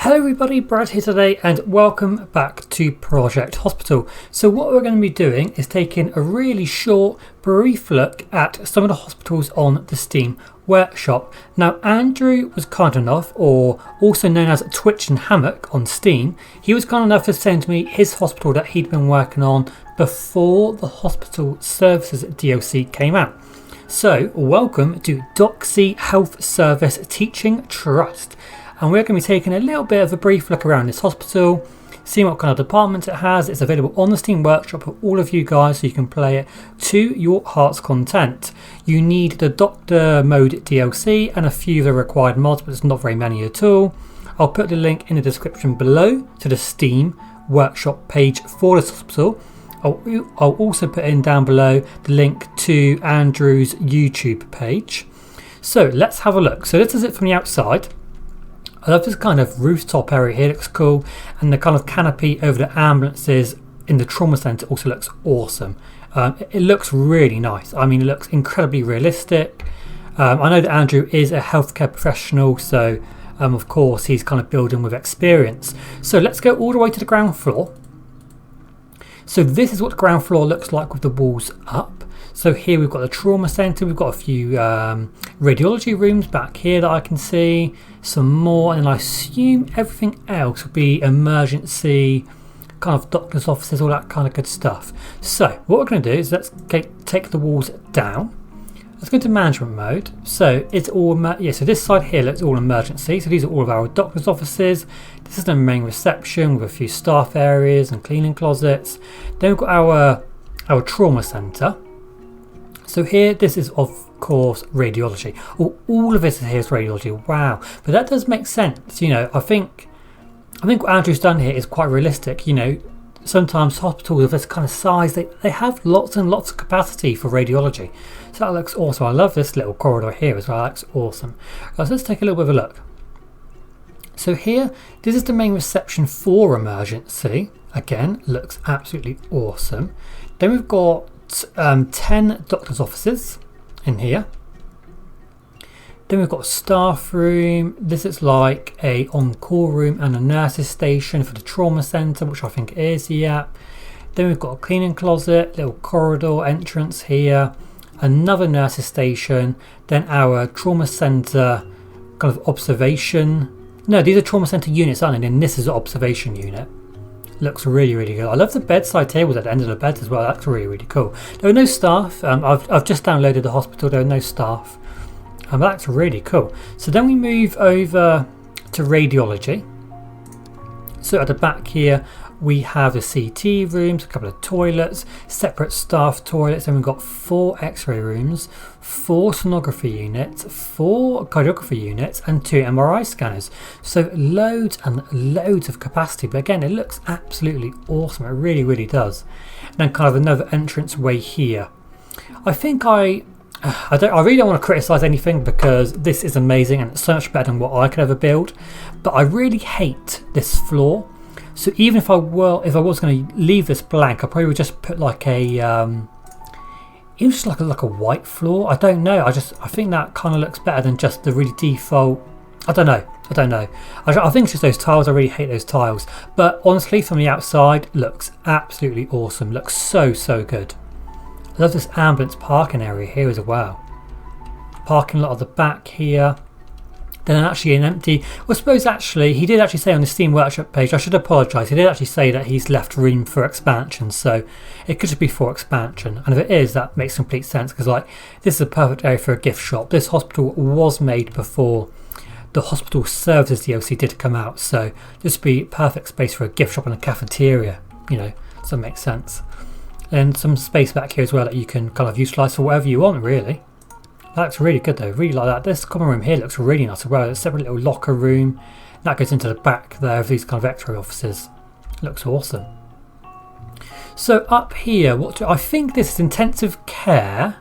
Hello everybody, Brad here today and welcome back to Project Hospital. So what we're going to be doing is taking a really short, brief look at some of the hospitals on the Steam Workshop. Now Andrew was kind enough, or also known as Twitching Hammock on Steam, he was kind enough to send me his hospital that he'd been working on before the Hospital Services DLC came out. So welcome to Docksea Health Service Teaching Trust. And we're going to be taking a little bit of a brief look around this hospital, seeing what kind of departments it has. It's available on the Steam Workshop for all of you guys, so you can play it to your heart's content. You need the Doctor Mode DLC and a few of the required mods, but it's not very many at all. I'll put the link in the description below to the Steam Workshop page for this hospital. I'll also put in down below the link to Andrew's YouTube page. So let's have a look. So this is it from the outside. I love this kind of rooftop area here, looks cool, and the kind of canopy over the ambulances in the trauma centre also looks awesome. It looks really nice. I mean, it looks incredibly realistic. I know that Andrew is a healthcare professional, so of course he's kind of building with experience. So let's go all the way to the ground floor. So this is what the ground floor looks like with the walls up. So here we've got the trauma centre, we've got a few radiology rooms back here that I can see, some more, and I assume everything else will be emergency, kind of doctor's offices, all that kind of good stuff. So what we're going to do is let's take the walls down. Let's go to management mode. So it's all, so this side here looks all emergency. So these are all of our doctor's offices. This is the main reception with a few staff areas and cleaning closets. Then we've got our trauma centre. So here, this is of course radiology. All of this here is radiology. Wow, but that does make sense. You know, I think what Andrew's done here is quite realistic. You know, sometimes hospitals of this kind of size, they have lots and lots of capacity for radiology. So that looks awesome. I love this little corridor here as well. That looks awesome. Right, so let's take a little bit of a look. So here, this is the main reception for emergency. Again, looks absolutely awesome. Then we've got 10 doctor's offices in here. Then we've got a staff room. This is like a on-call room and a nurse's station for the trauma centre, which I think it is, yeah. Then we've got a cleaning closet, little corridor entrance here, another nurse's station, then our trauma centre kind of observation. No, these are trauma centre units, aren't they? And this is an observation unit. Looks really, really good. I love the bedside tables at the end of the bed as well. That's really, really cool. There are no staff. I've just downloaded the hospital. There are no staff. That's really cool. So then we move over to radiology. So at the back here, we have the CT rooms, a couple of toilets, separate staff toilets, and we've got 4 X-ray rooms, 4 sonography units, 4 cardiography units, and 2 MRI scanners. So loads and loads of capacity. But again, it looks absolutely awesome. It really, really does. And then kind of another entrance way here. I think I really don't want to criticise anything because this is amazing and it's so much better than what I could ever build. But I really hate this floor. So even if I was going to leave this blank, I probably would just put like a, even just like a white floor. I don't know. I think that kind of looks better than just the really default. I don't know. I think it's just those tiles. I really hate those tiles. But honestly, from the outside, looks absolutely awesome. Looks so, so good. I love this ambulance parking area here as well. Parking lot at the back here. Then actually an empty, well, I suppose actually he did actually say on the Steam Workshop page, I should apologise, he did actually say that he's left room for expansion, so it could just be for expansion, and if it is, that makes complete sense, because like this is a perfect area for a gift shop. This hospital was made before the Hospital Services DLC did come out, so this would be perfect space for a gift shop and a cafeteria, you know, so it makes sense. And some space back here as well that you can kind of utilise for whatever you want, really. That's really good though, really like that. This common room here looks really nice as well. It's a separate little locker room. That goes into the back there of these kind of X-ray offices. Looks awesome. So up here, I think this is intensive care.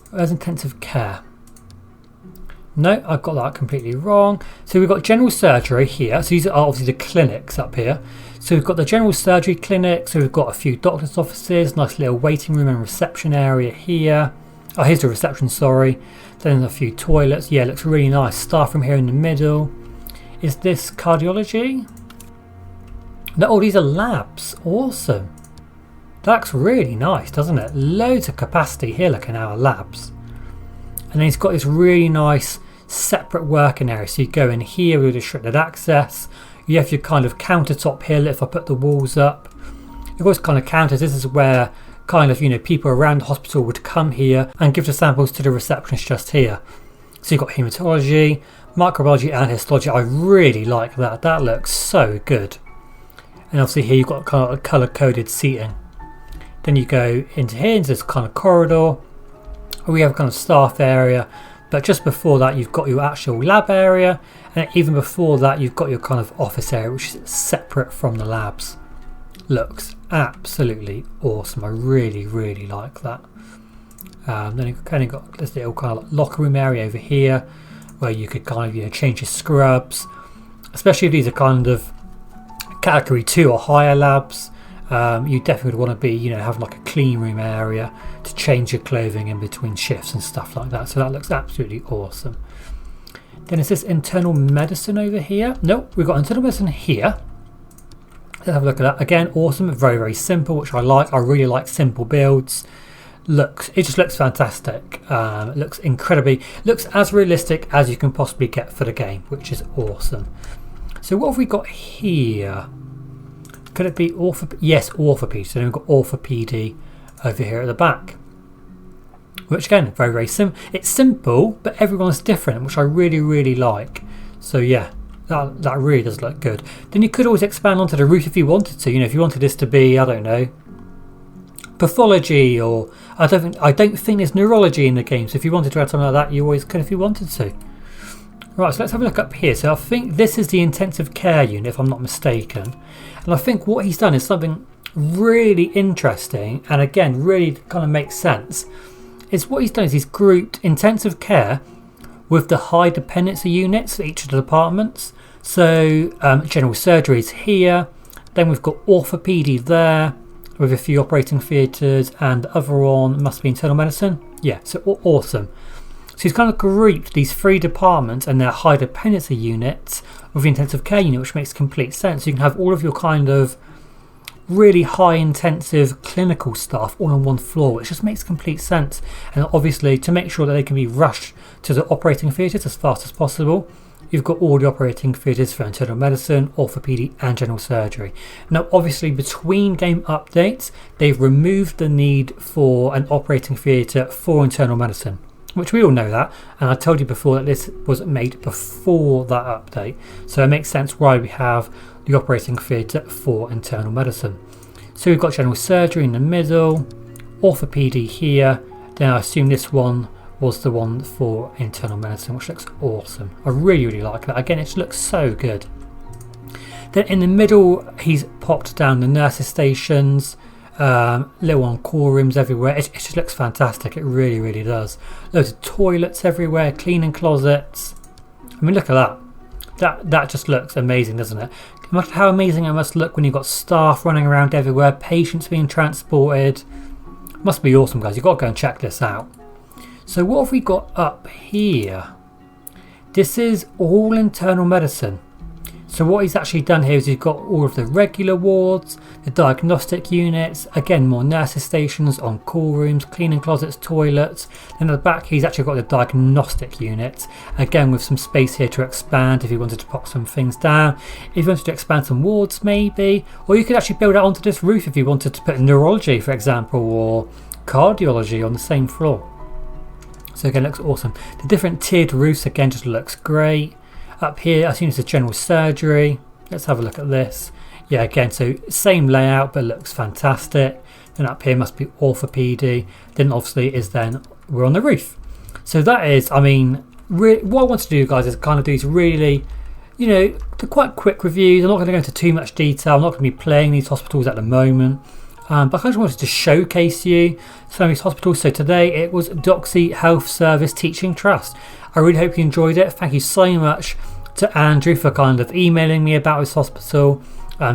Where's intensive care? No, I've got that completely wrong. So we've got general surgery here. So these are obviously the clinics up here. So we've got the general surgery clinic. So we've got a few doctor's offices, nice little waiting room and reception area here. Oh, here's the reception, sorry. Then a few toilets. Yeah, it looks really nice. Staff room here in the middle. Is this cardiology? No, oh, these are labs. Awesome. That looks really nice, doesn't it? Loads of capacity here, looking at our labs. And then it's got this really nice separate working area. So you go in here with restricted access. You have your kind of countertop here. If I put the walls up, you've got this kind of counters. This is where kind of, you know, people around the hospital would come here and give the samples to the receptionist just here. So you've got hematology, microbiology and histology. I really like that. That looks so good. And obviously here you've got kind of colour coded seating. Then you go into here, into this kind of corridor. We have a kind of staff area, but just before that you've got your actual lab area, and even before that you've got your kind of office area, which is separate from the labs. Looks absolutely awesome. I really like that. Then you've kind of got this little kind of locker room area over here where you could kind of, you know, change your scrubs, especially if these are kind of category 2 or higher labs. You definitely would want to be, you know, have like a clean room area to change your clothing in between shifts and stuff like that. So that looks absolutely awesome. Then is this internal medicine over here? Nope, we've got internal medicine here. Let's have a look at that. Again, awesome, very simple, which I like. I really like simple builds. It just looks fantastic. It looks looks as realistic as you can possibly get for the game, which is awesome. So what have we got here? Could it be yes, orthopedic. So then we've got orthopedy over here at the back, which again, very simple. It's simple, but everyone's different, which I really like. So yeah, that really does look good. Then you could always expand onto the roof if you wanted to. You know, if you wanted this to be, I don't know, pathology, or I don't think there's neurology in the game. So if you wanted to add something like that, you always could if you wanted to. Right, so let's have a look up here. So I think this is the intensive care unit, if I'm not mistaken. And I think what he's done is something really interesting, and again, really kind of makes sense. Is what he's done is he's grouped intensive care with the high dependency units for each of the departments. So general surgery is here. Then we've got orthopedy there with a few operating theatres, and the other one must be internal medicine. Yeah, so awesome. So he's kind of grouped these 3 departments and their high dependency units with the intensive care unit, which makes complete sense. So you can have all of your kind of really high intensive clinical stuff all on one floor, which just makes complete sense. And obviously to make sure that they can be rushed to the operating theatres as fast as possible, you've got all the operating theatres for internal medicine, orthopedy and general surgery. Now obviously between game updates they've removed the need for an operating theatre for internal medicine, which we all know that, and I told you before that this was made before that update, so it makes sense why we have the operating theatre for internal medicine. So we've got general surgery in the middle, orthopedy here, then I assume this one was the one for internal medicine, which looks awesome. I really like that. Again, it just looks so good. Then in the middle he's popped down the nurses stations, little on-call rooms everywhere. It just looks fantastic. It really does. Loads of toilets everywhere, cleaning closets. I mean, look at that. That just looks amazing, doesn't it? Imagine how amazing it must look when you've got staff running around everywhere, patients being transported. Must be awesome, guys. You've got to go and check this out. So what have we got up here? This is all internal medicine. So what he's actually done here is he's got all of the regular wards, the diagnostic units, again more nurses stations, on-call rooms, cleaning closets, toilets. Then at the back he's actually got the diagnostic units, again with some space here to expand if you wanted to pop some things down. If you wanted to expand some wards maybe, or you could actually build out onto this roof if you wanted to put neurology for example, or cardiology on the same floor. So again, it looks awesome. The different tiered roofs again just looks great. Up here, I assume it's a general surgery. Let's have a look at this. Yeah, again, so same layout, but looks fantastic. Then up here must be orthopedy. Then obviously we're on the roof. So that is, I mean, what I want to do, guys, is kind of do these really, you know, the quite quick reviews. I'm not going to go into too much detail. I'm not going to be playing these hospitals at the moment. But I kind of wanted to showcase you some of these hospitals. So today it was Docksea Health Service Teaching Trust. I really hope you enjoyed it. Thank you so much to Andrew for kind of emailing me about this hospital,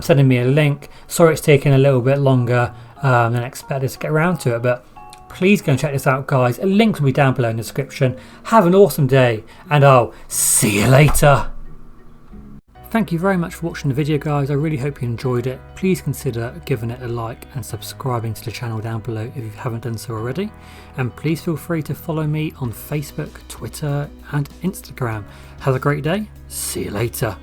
sending me a link. Sorry it's taken a little bit longer than expected to get around to it, but please go and check this out, guys. A link will be down below in the description. Have an awesome day, and I'll see you later. Thank you very much for watching the video, guys. I really hope you enjoyed it. Please consider giving it a like and subscribing to the channel down below if you haven't done so already. And please feel free to follow me on Facebook, Twitter and Instagram. Have a great day. See you later.